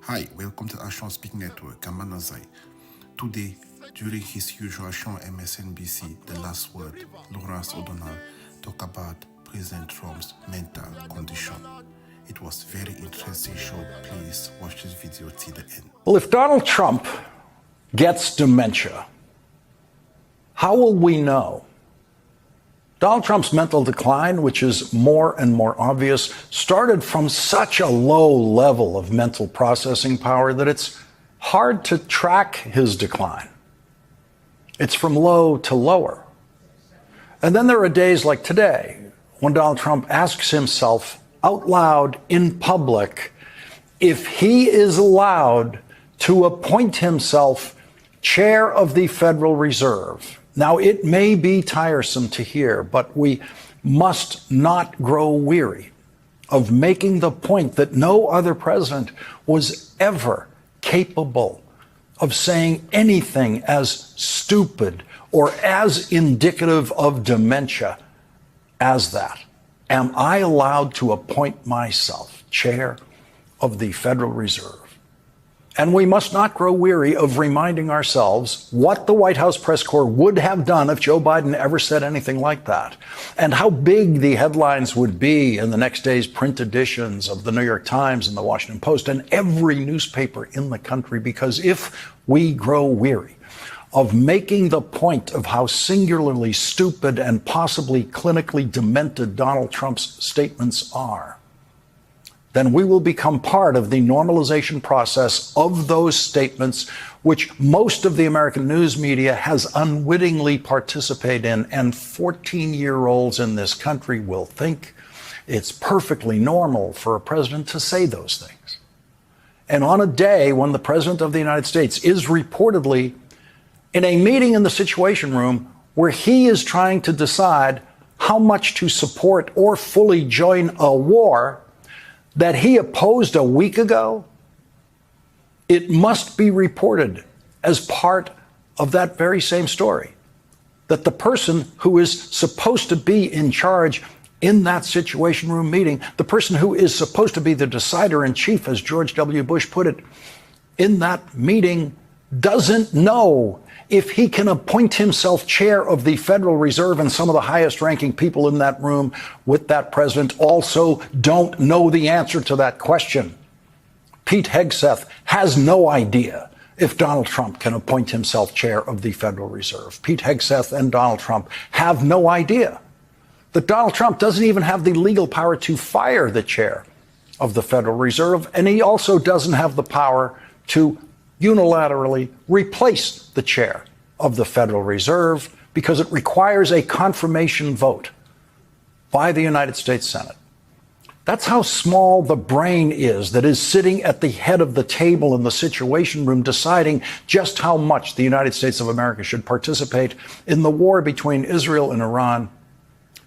Hi, welcome to Ashon Speak Network. I'm Manazai. Today, during his usual show on MSNBC, The Last Word, Lawrence O'Donnell talked about President Trump's mental condition. It was a very interesting show. Please watch this video till the end. Well, if Donald Trump gets dementia, how will we know? Donald Trump's mental decline, which is more and more obvious, started from such a low level of mental processing power that it's hard to track his decline. It's from low to lower. And then there are days like today when Donald Trump asks himself out loud in public if he is allowed to appoint himself chair of the Federal Reserve. Now, it may be tiresome to hear, but we must not grow weary of making the point that no other president was ever capable of saying anything as stupid or as indicative of dementia as that. Am I allowed to appoint myself chair of the Federal Reserve? And we must not grow weary of reminding ourselves what the White House press corps would have done if Joe Biden ever said anything like that, and how big the headlines would be in the next day's print editions of the New York Times and the Washington Post and every newspaper in the country. Because if we grow weary of making the point of how singularly stupid and possibly clinically demented Donald Trump's statements are, then we will become part of the normalization process of those statements, which most of the American news media has unwittingly participated in. And 14-year-olds in this country will think it's perfectly normal for a president to say those things. And on a day when the president of the United States is reportedly in a meeting in the Situation Room where he is trying to decide how much to support or fully join a war that he opposed a week ago, it must be reported as part of that very same story that the person who is supposed to be in charge in that Situation Room meeting, the person who is supposed to be the decider in chief, as George W. Bush put it, in that meeting doesn't know if he can appoint himself chair of the Federal Reserve, and some of the highest ranking people in that room with that president also don't know the answer to that question. Pete Hegseth has no idea if Donald Trump can appoint himself chair of the Federal Reserve. Pete Hegseth and Donald Trump have no idea that Donald Trump doesn't even have the legal power to fire the chair of the Federal Reserve, and he also doesn't have the power to unilaterally replace the chair of the Federal Reserve because it requires a confirmation vote by the United States Senate. That's how small the brain is that is sitting at the head of the table in the Situation Room deciding just how much the United States of America should participate in the war between Israel and Iran,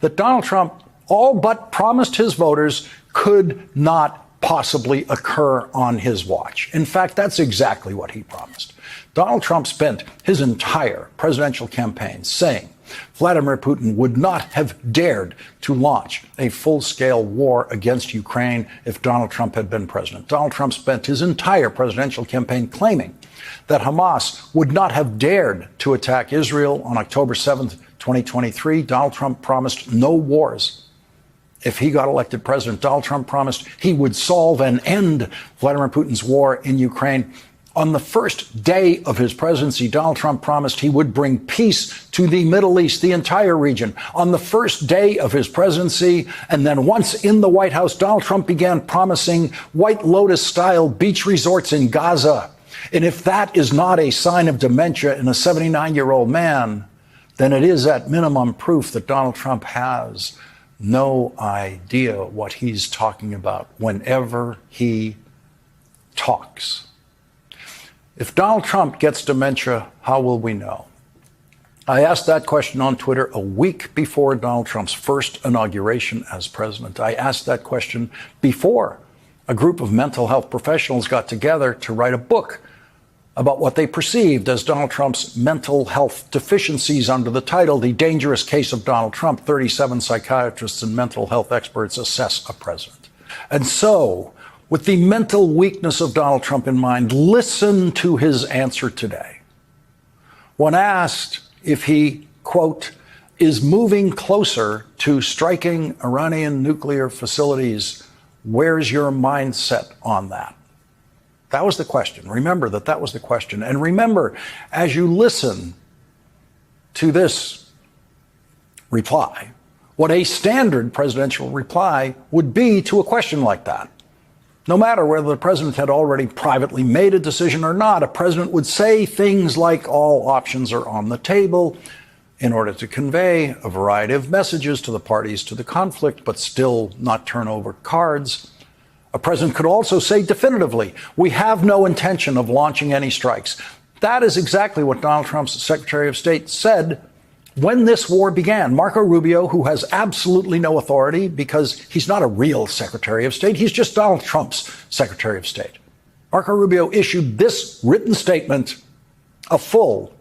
that Donald Trump all but promised his voters could not possibly occur on his watch. In fact, that's exactly what he promised. Donald Trump spent his entire presidential campaign saying Vladimir Putin would not have dared to launch a full-scale war against Ukraine if Donald Trump had been president. Donald Trump spent his entire presidential campaign claiming that Hamas would not have dared to attack Israel on October 7th, 2023. Donald Trump promised no wars. If he got elected president, Donald Trump promised he would solve and end Vladimir Putin's war in Ukraine. On the first day of his presidency, Donald Trump promised he would bring peace to the Middle East, the entire region. On the first day of his presidency, and then once in the White House, Donald Trump began promising White Lotus-style beach resorts in Gaza. And if that is not a sign of dementia in a 79-year-old man, then it is at minimum proof that Donald Trump has no idea what he's talking about whenever he talks. If Donald Trump gets dementia, how will we know? I asked that question on Twitter a week before Donald Trump's first inauguration as president. I asked that question before a group of mental health professionals got together to write a book about what they perceived as Donald Trump's mental health deficiencies under the title, The Dangerous Case of Donald Trump. 37 psychiatrists and mental health experts assess a president. And so With the mental weakness of Donald Trump in mind, listen to his answer today. When asked if he, quote, is moving closer to striking Iranian nuclear facilities, where's your mindset on that? That was the question. Remember that was the question. And remember, as you listen to this reply, what a standard presidential reply would be to a question like that. No matter whether the president had already privately made a decision or not, a president would say things like all options are on the table in order to convey a variety of messages to the parties to the conflict, but still not turn over cards. A president could also say definitively, we have no intention of launching any strikes. That is exactly what Donald Trump's Secretary of State said when this war began. Marco Rubio, who has absolutely no authority because he's not a real Secretary of State, he's just Donald Trump's Secretary of State. Marco Rubio issued this written statement a full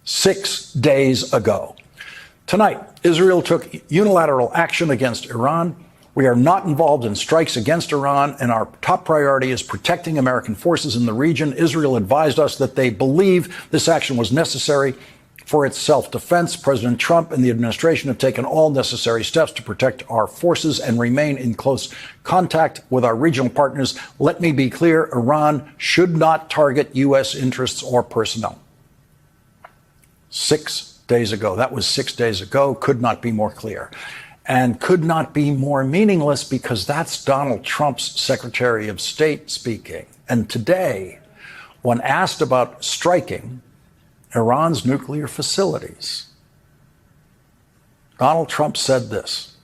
6 days ago. Tonight, Israel took unilateral action against Iran. We are not involved in strikes against Iran, and our top priority is protecting American forces in the region. Israel advised us that they believe this action was necessary for its self-defense. President Trump and the administration have taken all necessary steps to protect our forces and remain in close contact with our regional partners. Let me be clear, Iran should not target U.S. interests or personnel. 6 days ago. That was 6 days ago. Could not be more clear. And could not be more meaningless because that's Donald Trump's Secretary of State speaking. And today, when asked about striking Iran's nuclear facilities, Donald Trump said this.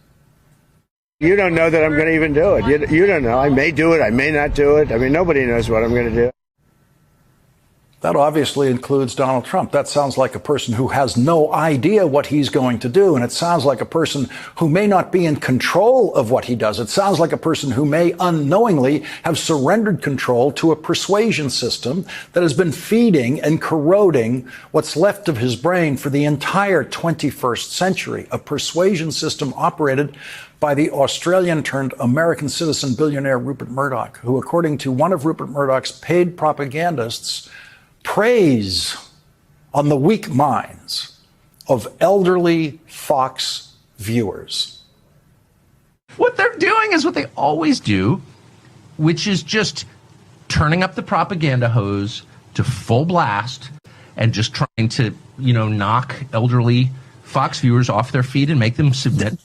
You don't know that I'm going to even do it. You don't know. I may do it. I may not do it. I mean, nobody knows what I'm going to do. That obviously includes Donald Trump. That sounds like a person who has no idea what he's going to do. And it sounds like a person who may not be in control of what he does. It sounds like a person who may unknowingly have surrendered control to a persuasion system that has been feeding and corroding what's left of his brain for the entire 21st century. A persuasion system operated by the Australian-turned-American citizen billionaire Rupert Murdoch, who, according to one of Rupert Murdoch's paid propagandists, preys on the weak minds of elderly Fox viewers. What they're doing is what they always do, which is just turning up the propaganda hose to full blast and just trying to, knock elderly Fox viewers off their feet and make them submit.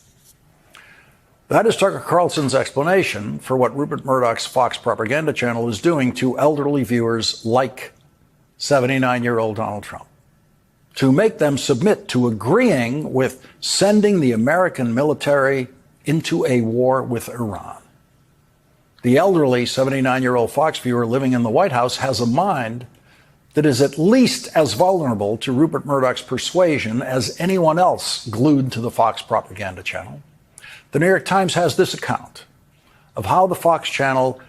That is Tucker Carlson's explanation for what Rupert Murdoch's Fox propaganda channel is doing to elderly viewers like 79-year-old Donald Trump, to make them submit to agreeing with sending the American military into a war with Iran. The elderly 79-year-old Fox viewer living in the White House has a mind that is at least as vulnerable to Rupert Murdoch's persuasion as anyone else glued to the Fox propaganda channel. The New York Times has this account of how the Fox channel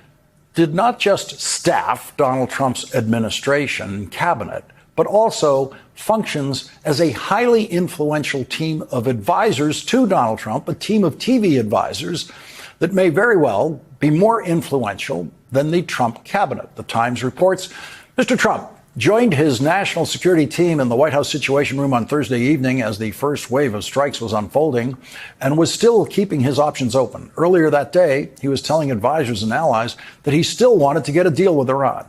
did not just staff Donald Trump's administration cabinet, but also functions as a highly influential team of advisors to Donald Trump, a team of TV advisors that may very well be more influential than the Trump cabinet. The Times reports Mr. Trump joined his national security team in the White House Situation Room on Thursday evening as the first wave of strikes was unfolding and was still keeping his options open. Earlier that day, he was telling advisors and allies that he still wanted to get a deal with Iran.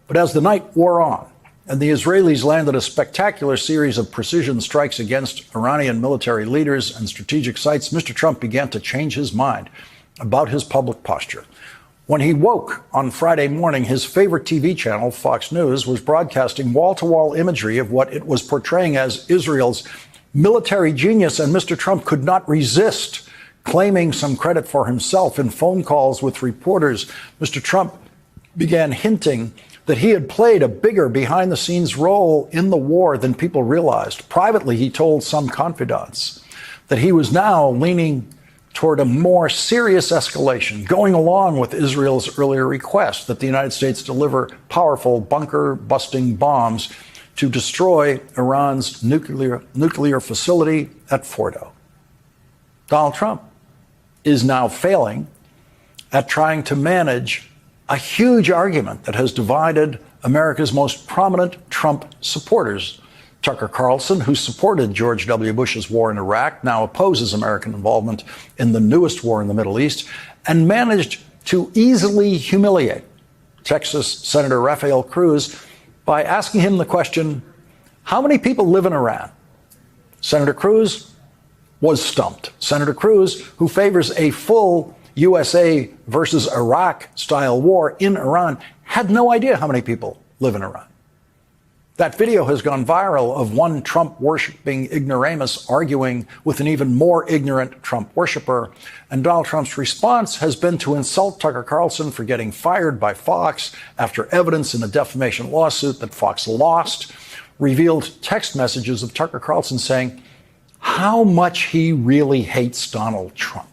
But as the night wore on and the Israelis landed a spectacular series of precision strikes against Iranian military leaders and strategic sites, Mr. Trump began to change his mind about his public posture. When he woke on Friday morning, his favorite TV channel, Fox News, was broadcasting wall-to-wall imagery of what it was portraying as Israel's military genius, and Mr. Trump could not resist claiming some credit for himself. In phone calls with reporters, Mr. Trump began hinting that he had played a bigger behind-the-scenes role in the war than people realized. Privately, he told some confidants that he was now leaning toward a more serious escalation, going along with Israel's earlier request that the United States deliver powerful bunker-busting bombs to destroy Iran's nuclear facility at Fordo. Donald Trump is now failing at trying to manage a huge argument that has divided America's most prominent Trump supporters. Tucker Carlson, who supported George W. Bush's war in Iraq, now opposes American involvement in the newest war in the Middle East, and managed to easily humiliate Texas Senator Rafael Cruz by asking him the question, how many people live in Iran? Senator Cruz was stumped. Senator Cruz, who favors a full USA versus Iraq style war in Iran, had no idea how many people live in Iran. That video has gone viral of one Trump-worshipping ignoramus arguing with an even more ignorant Trump worshiper. And Donald Trump's response has been to insult Tucker Carlson for getting fired by Fox after evidence in a defamation lawsuit that Fox lost revealed text messages of Tucker Carlson saying how much he really hates Donald Trump.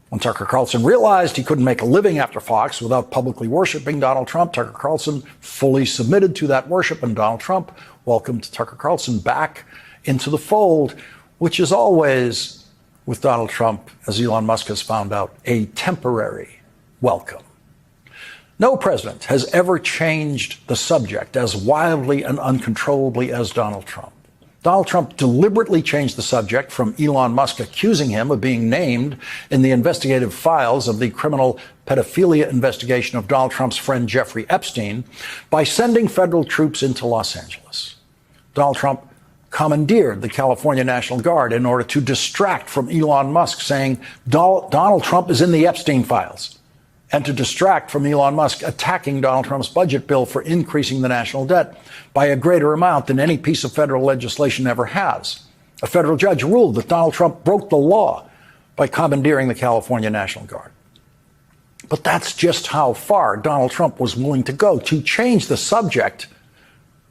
When Tucker Carlson realized he couldn't make a living after Fox without publicly worshiping Donald Trump, Tucker Carlson fully submitted to that worship, and Donald Trump welcomed Tucker Carlson back into the fold, which is always, with Donald Trump, as Elon Musk has found out, a temporary welcome. No president has ever changed the subject as wildly and uncontrollably as Donald Trump. Donald Trump deliberately changed the subject from Elon Musk accusing him of being named in the investigative files of the criminal pedophilia investigation of Donald Trump's friend Jeffrey Epstein by sending federal troops into Los Angeles. Donald Trump commandeered the California National Guard in order to distract from Elon Musk saying Donald Trump is in the Epstein files, and to distract from Elon Musk attacking Donald Trump's budget bill for increasing the national debt by a greater amount than any piece of federal legislation ever has. A federal judge ruled that Donald Trump broke the law by commandeering the California National Guard. But that's just how far Donald Trump was willing to go to change the subject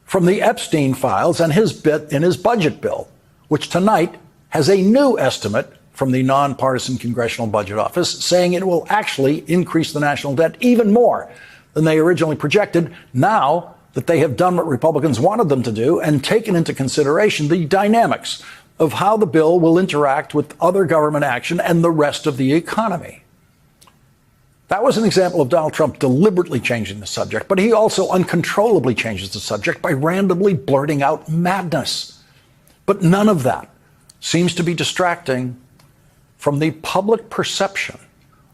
from the Epstein files and his bit in his budget bill, which tonight has a new estimate from the nonpartisan Congressional Budget Office, saying it will actually increase the national debt even more than they originally projected, now that they have done what Republicans wanted them to do and taken into consideration the dynamics of how the bill will interact with other government action and the rest of the economy. That was an example of Donald Trump deliberately changing the subject, but he also uncontrollably changes the subject by randomly blurting out madness. But none of that seems to be distracting from the public perception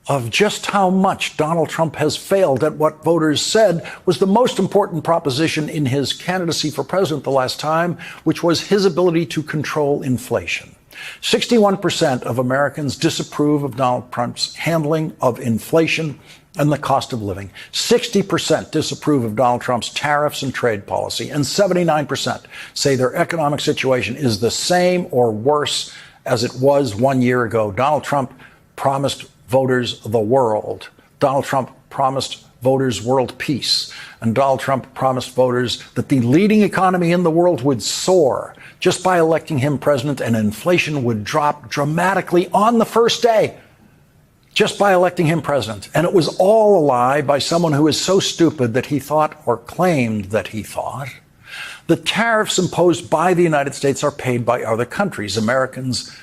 of just how much Donald Trump has failed at what voters said was the most important proposition in his candidacy for president the last time, which was his ability to control inflation. 61% of Americans disapprove of Donald Trump's handling of inflation and the cost of living. 60% disapprove of Donald Trump's tariffs and trade policy, and 79% say their economic situation is the same or worse as it was 1 year ago. Donald Trump promised voters the world. Donald Trump promised voters world peace. And Donald Trump promised voters that the leading economy in the world would soar just by electing him president, and inflation would drop dramatically on the first day just by electing him president. And it was all a lie by someone who is so stupid that he thought, or claimed that he thought, the tariffs imposed by the United States are paid by other countries. Americans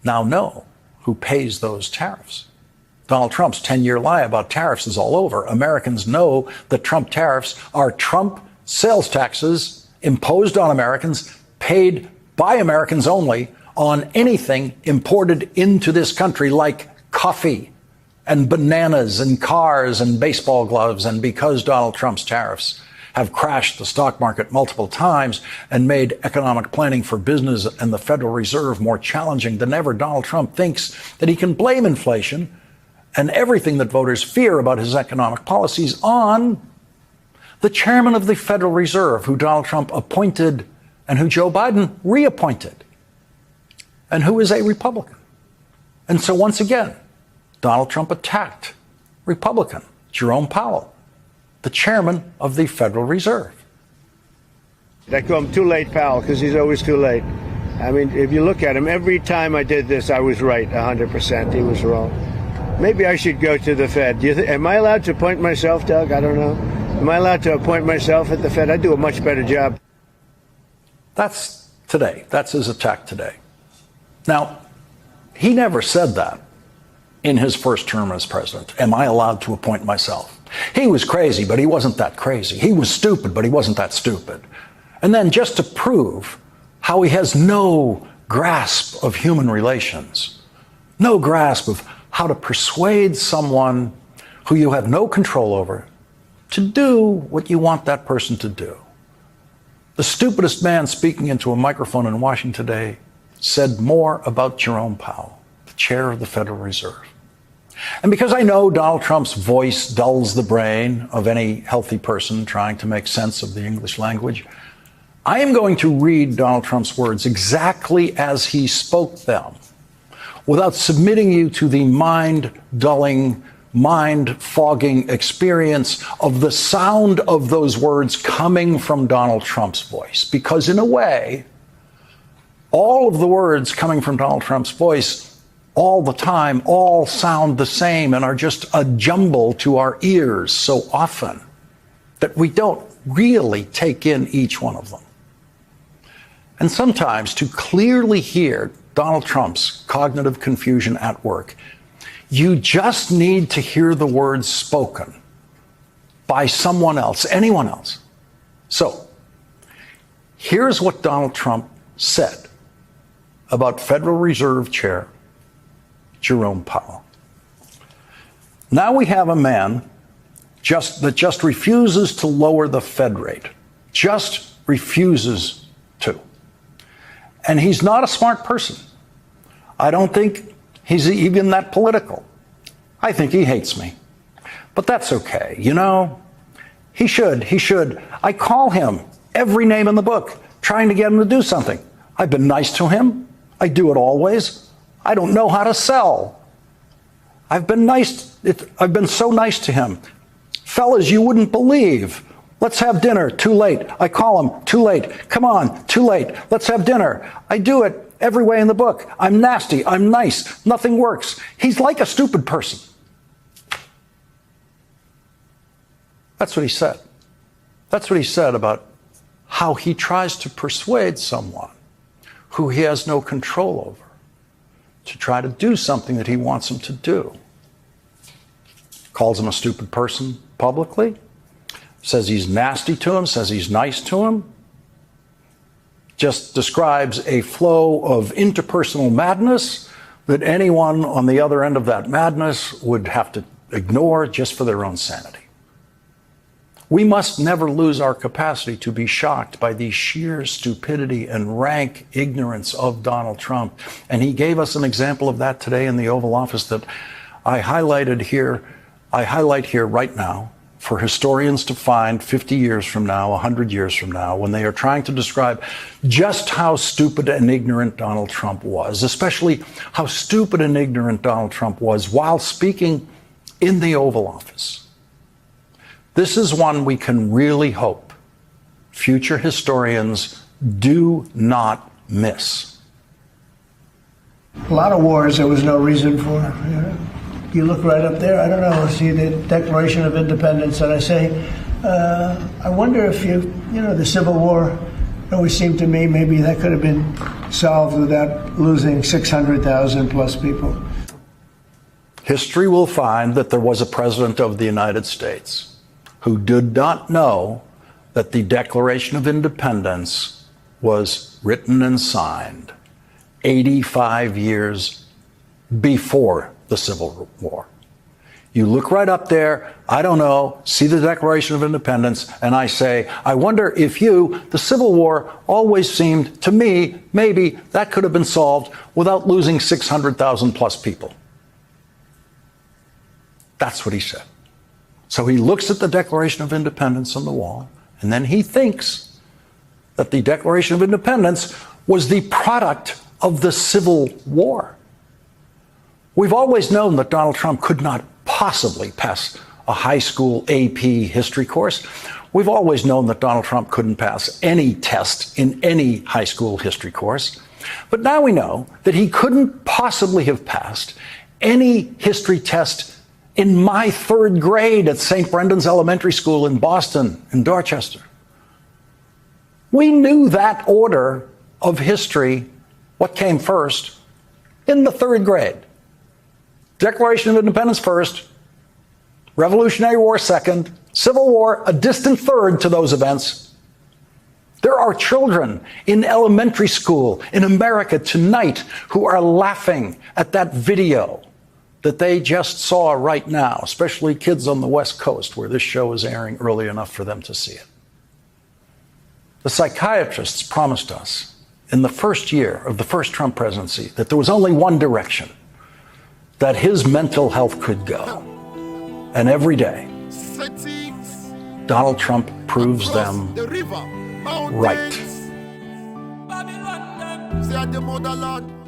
now know who pays those tariffs. Donald Trump's 10-year lie about tariffs is all over. Americans know that Trump tariffs are Trump sales taxes imposed on Americans, paid by Americans only, on anything imported into this country like coffee and bananas and cars and baseball gloves. And because Donald Trump's tariffs have crashed the stock market multiple times and made economic planning for business and the Federal Reserve more challenging than ever, Donald Trump thinks that he can blame inflation and everything that voters fear about his economic policies on the chairman of the Federal Reserve, who Donald Trump appointed and who Joe Biden reappointed, and who is a Republican. And so once again, Donald Trump attacked Republican Jerome Powell, the chairman of the Federal Reserve. I call him Too Late Powell because he's always too late. I mean, if you look at him, every time I did this, I was right 100%. He was wrong. Maybe I should go to the Fed. Am I allowed to appoint myself, Doug? I don't know. Am I allowed to appoint myself at the Fed? I'd do a much better job. That's today. That's his attack today. Now, he never said that in his first term as president. Am I allowed to appoint myself? He was crazy, but he wasn't that crazy. He was stupid, but he wasn't that stupid. And then just to prove how he has no grasp of human relations, no grasp of how to persuade someone who you have no control over to do what you want that person to do. The stupidest man speaking into a microphone in Washington today said more about Jerome Powell, the chair of the Federal Reserve. And because I know Donald Trump's voice dulls the brain of any healthy person trying to make sense of the English language, I am going to read Donald Trump's words exactly as he spoke them, without submitting you to the mind-dulling, mind-fogging experience of the sound of those words coming from Donald Trump's voice. Because in a way, all of the words coming from Donald Trump's voice all the time all sound the same and are just a jumble to our ears so often that we don't really take in each one of them. And sometimes to clearly hear Donald Trump's cognitive confusion at work, you just need to hear the words spoken by someone else, anyone else. So, here's what Donald Trump said about Federal Reserve Chair Jerome Powell. Now we have a man that just refuses to lower the Fed rate, just refuses to. And he's not a smart person. I don't think he's even that political. I think he hates me. But that's okay. You know, he should. I call him every name in the book, trying to get him to do something. I've been nice to him. I do it always. I don't know how to sell. I've been so nice to him. Fellas, you wouldn't believe. Let's have dinner. Too late. I call him. Too late. Come on. Too late. Let's have dinner. I do it every way in the book. I'm nasty. I'm nice. Nothing works. He's like a stupid person. That's what he said. That's what he said about how he tries to persuade someone who he has no control over to try to do something that he wants him to do. Calls him a stupid person publicly, says he's nasty to him, says he's nice to him, just describes a flow of interpersonal madness that anyone on the other end of that madness would have to ignore just for their own sanity. We must never lose our capacity to be shocked by the sheer stupidity and rank ignorance of Donald Trump. And he gave us an example of that today in the Oval Office that I highlight here right now for historians to find 50 years from now, 100 years from now, when they are trying to describe just how stupid and ignorant Donald Trump was, especially how stupid and ignorant Donald Trump was while speaking in the Oval Office. This is one we can really hope future historians do not miss. A lot of wars there was no reason for. You look right up there, I don't know, see the Declaration of Independence, and I say, I wonder if the Civil War, it always seemed to me maybe that could have been solved without losing 600,000 plus people. History will find that there was a president of the United States who did not know that the Declaration of Independence was written and signed 85 years before the Civil War. You look right up there, I don't know, see the Declaration of Independence, and I say, I wonder if the Civil War always seemed to me, maybe that could have been solved without losing 600,000 plus people. That's what he said. So he looks at the Declaration of Independence on the wall, and then he thinks that the Declaration of Independence was the product of the Civil War. We've always known that Donald Trump could not possibly pass a high school AP history course. We've always known that Donald Trump couldn't pass any test in any high school history course. But now we know that he couldn't possibly have passed any history test in my third grade at St. Brendan's Elementary School in Boston, in Dorchester. We knew that order of history, what came first, in the third grade. Declaration of Independence first, Revolutionary War second, Civil War a distant third to those events. There are children in elementary school in America tonight who are laughing at that video that they just saw right now, especially kids on the West Coast where this show is airing early enough for them to see it. The psychiatrists promised us in the first year of the first Trump presidency that there was only one direction that his mental health could go. And every day, Donald Trump proves them right. Babylon, them.